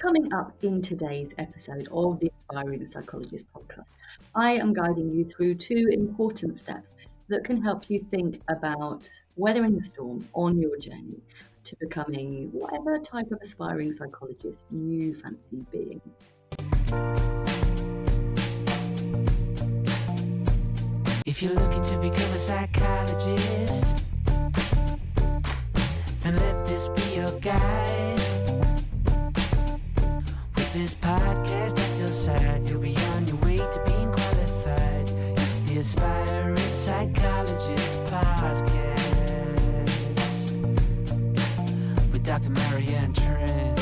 Coming up in today's episode of the Aspiring Psychologist podcast, I am guiding you through two important steps that can help you think about weathering the storm on your journey to becoming whatever type of aspiring psychologist you fancy being. If you're looking to become a psychologist, then let this be your guide. With this podcast at your side, you'll be on your way to being qualified. It's the Aspiring Psychologist podcast with Dr. Marianne Trent.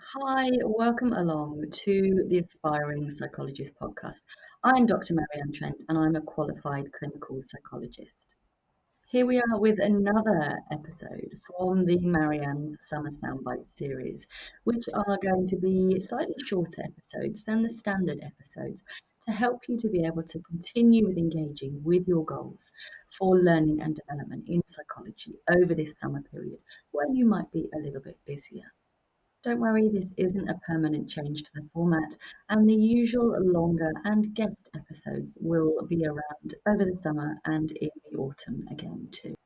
Hi, welcome along to the Aspiring Psychologist podcast. I'm Dr. Marianne Trent and I'm a qualified clinical psychologist. Here we are with another episode from the Marianne's Summer Soundbite series, which are going to be slightly shorter episodes than the standard episodes to help you to be able to continue with engaging with your goals for learning and development in psychology over this summer period where you might be a little bit busier. Don't worry, this isn't a permanent change to the format, and the usual longer and guest episodes will be around over the summer and in the autumn again too.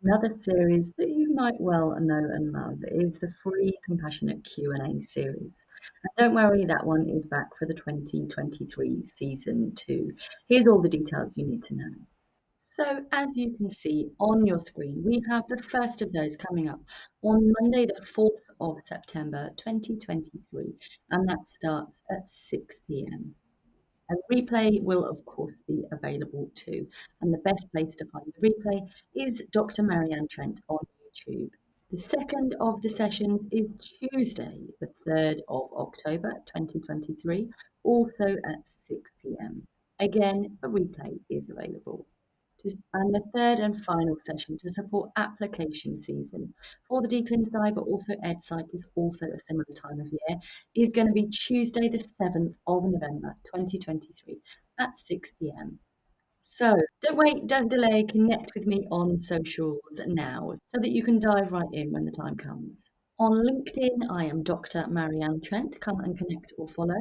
Another series that you might well know and love is the free Compassionate Q&A series. And don't worry, that one is back for the 2023 season 2. Here's all the details you need to know. So as you can see on your screen, we have the first of those coming up on Monday, the 4th of September 2023, and that starts at 6 p.m. A replay will, of course, be available too, and the best place to find the replay is Dr. Marianne Trent on YouTube. The second of the sessions is Tuesday, the 3rd of October 2023, also at 6 p.m. Again, a replay is available. And the third and final session to support application season for the DClinPsy, but also EdPsych is also a similar time of year, is going to be Tuesday the 7th of November 2023 at 6 p.m. So don't wait, don't delay, connect with me on socials now so that you can dive right in when the time comes. On LinkedIn, I am Dr. Marianne Trent. Come and connect or follow.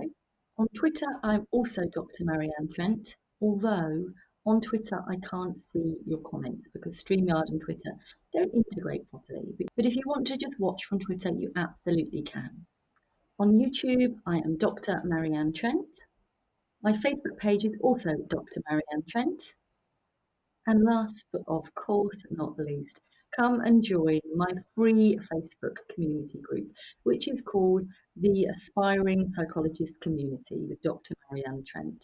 On Twitter, I'm also Dr. Marianne Trent, although on Twitter, I can't see your comments because StreamYard and Twitter don't integrate properly. But if you want to just watch from Twitter, you absolutely can. On YouTube, I am Dr. Marianne Trent. My Facebook page is also Dr. Marianne Trent. And last but of course not least, come and join my free Facebook community group, which is called the Aspiring Psychologist Community with Dr. Marianne Trent.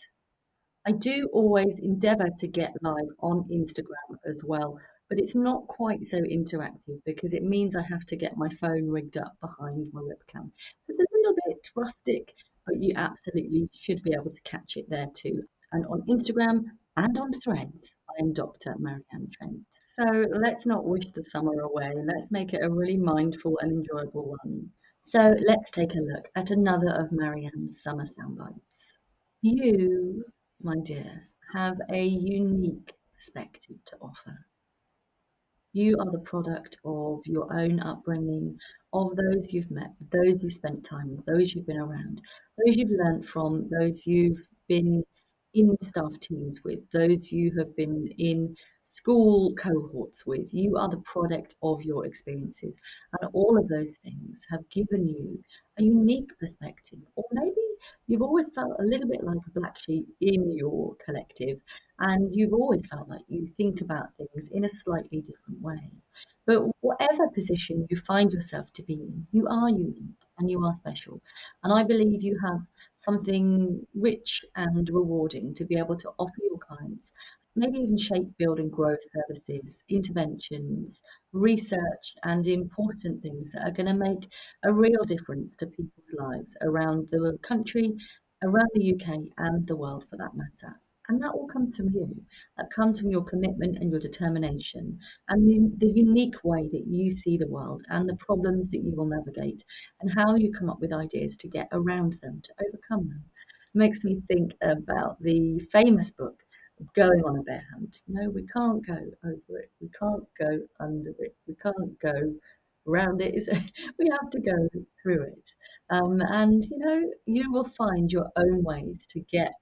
I do always endeavour to get live on Instagram as well, but it's not quite so interactive because it means I have to get my phone rigged up behind my webcam. It's a little bit rustic, but you absolutely should be able to catch it there too. And on Instagram and on Threads, I am Dr. Marianne Trent. So let's not wish the summer away. Let's make it a really mindful and enjoyable one. So let's take a look at another of Marianne's summer soundbites. You, my dear, have a unique perspective to offer. You are the product of your own upbringing, of those you've met, those you've spent time with, those you've been around, those you've learnt from, those you've been in staff teams with, those you have been in school cohorts with. You are the product of your experiences, and all of those things have given you a unique perspective, or maybe you've always felt a little bit like a black sheep in your collective, and you've always felt like you think about things in a slightly different way. But whatever position you find yourself to be in, you are unique and you are special. And I believe you have something rich and rewarding to be able to offer your clients, maybe even shape, build and grow services, interventions, research and important things that are going to make a real difference to people's lives around the country, around the UK and the world for that matter. And that all comes from you. That comes from your commitment and your determination and the unique way that you see the world and the problems that you will navigate and how you come up with ideas to get around them, to overcome them. It makes me think about the famous book going on a bear hunt. No, we can't go over it. We can't go under it. We can't go around it. We have to go through it. And you will find your own ways to get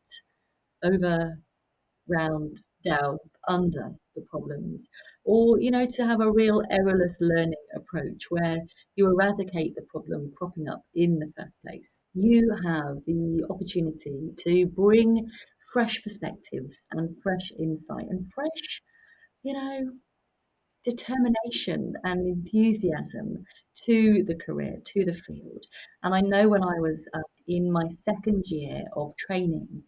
over, round, down, under the problems, or to have a real errorless learning approach where you eradicate the problem cropping up in the first place. You have the opportunity to bring fresh perspectives and fresh insight and fresh, you know, determination and enthusiasm to the career, to the field. And I know when I was in my second year of training,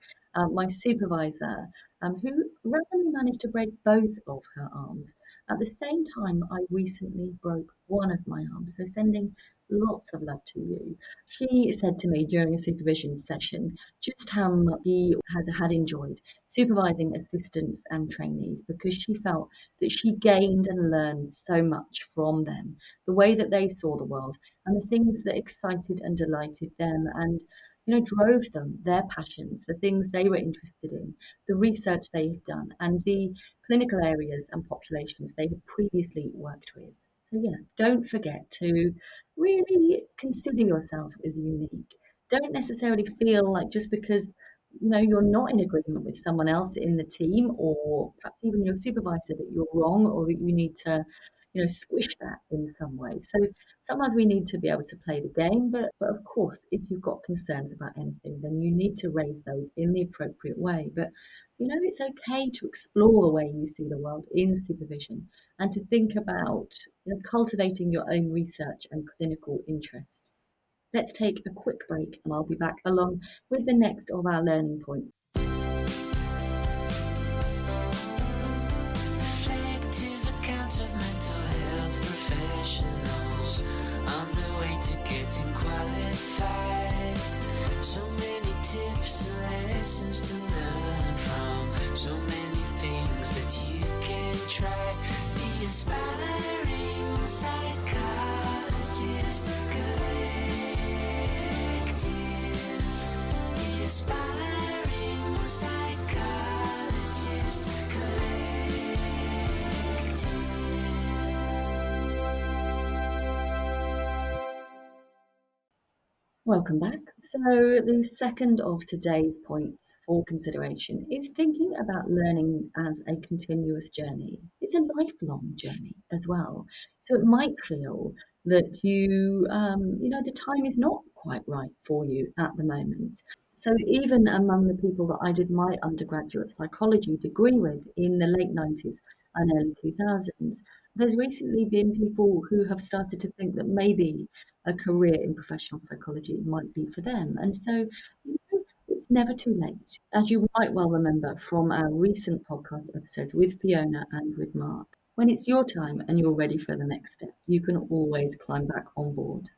my supervisor, who randomly managed to break both of her arms, at the same time, I recently broke one of my arms. So sending lots of love to you. She said to me during a supervision session just how much she has had enjoyed supervising assistants and trainees, because she felt that she gained and learned so much from them, the way that they saw the world and the things that excited and delighted them and drove them, their passions, the things they were interested in, the research they had done, and the clinical areas and populations they had previously worked with. So yeah, don't forget to really consider yourself as unique. Don't necessarily feel like just because you're not in agreement with someone else in the team, or perhaps even your supervisor, that you're wrong, or that you need to squish that in some way. So sometimes we need to be able to play the game, but of course, if you've got concerns about anything, then you need to raise those in the appropriate way. But it's okay to explore the way you see the world in supervision, and to think about cultivating your own research and clinical interests. Let's take a quick break and I'll be back along with the next of our learning points. Reflective accounts of mental health professionals on the way to getting qualified. So many tips and lessons to learn from. So many things that you can try. The aspiring psychologist collective. The aspiring psychologist collective. Welcome back. So the second of today's points for consideration is thinking about learning as a continuous journey. It's a lifelong journey as well. So it might feel that the time is not quite right for you at the moment. So even among the people that I did my undergraduate psychology degree with in the late 90s and early 2000s, there's recently been people who have started to think that maybe a career in professional psychology might be for them. And so it's never too late. As you might well remember from our recent podcast episodes with Fiona and with Mark, when it's your time and you're ready for the next step, you can always climb back on board.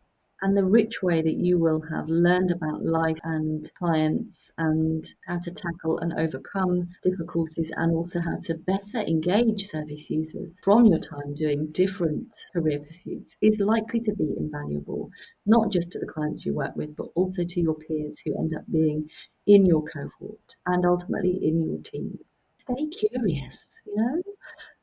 And the rich way that you will have learned about life and clients and how to tackle and overcome difficulties, and also how to better engage service users from your time doing different career pursuits, is likely to be invaluable, not just to the clients you work with, but also to your peers who end up being in your cohort and ultimately in your teams. Stay curious,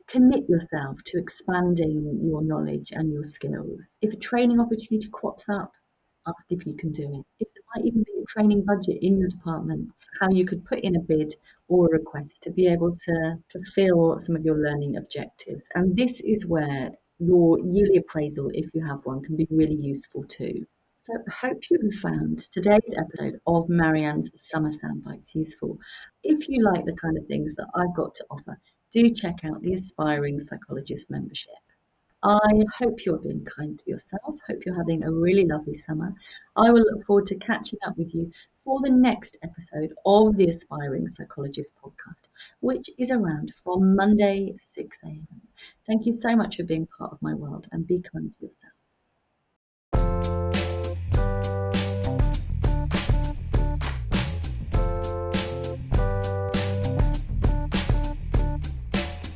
Commit yourself to expanding your knowledge and your skills. If a training opportunity crops up, ask if you can do it. If there might even be a training budget in your department, how you could put in a bid or a request to be able to fulfill some of your learning objectives. And this is where your yearly appraisal, if you have one, can be really useful too. So I hope you have found today's episode of Marianne's Summer Soundbites useful. If you like the kind of things that I've got to offer, do check out the Aspiring Psychologist membership. I hope you're being kind to yourself. Hope you're having a really lovely summer. I will look forward to catching up with you for the next episode of the Aspiring Psychologist podcast, which is around from Monday, 6 a.m. Thank you so much for being part of my world, and be kind to yourself.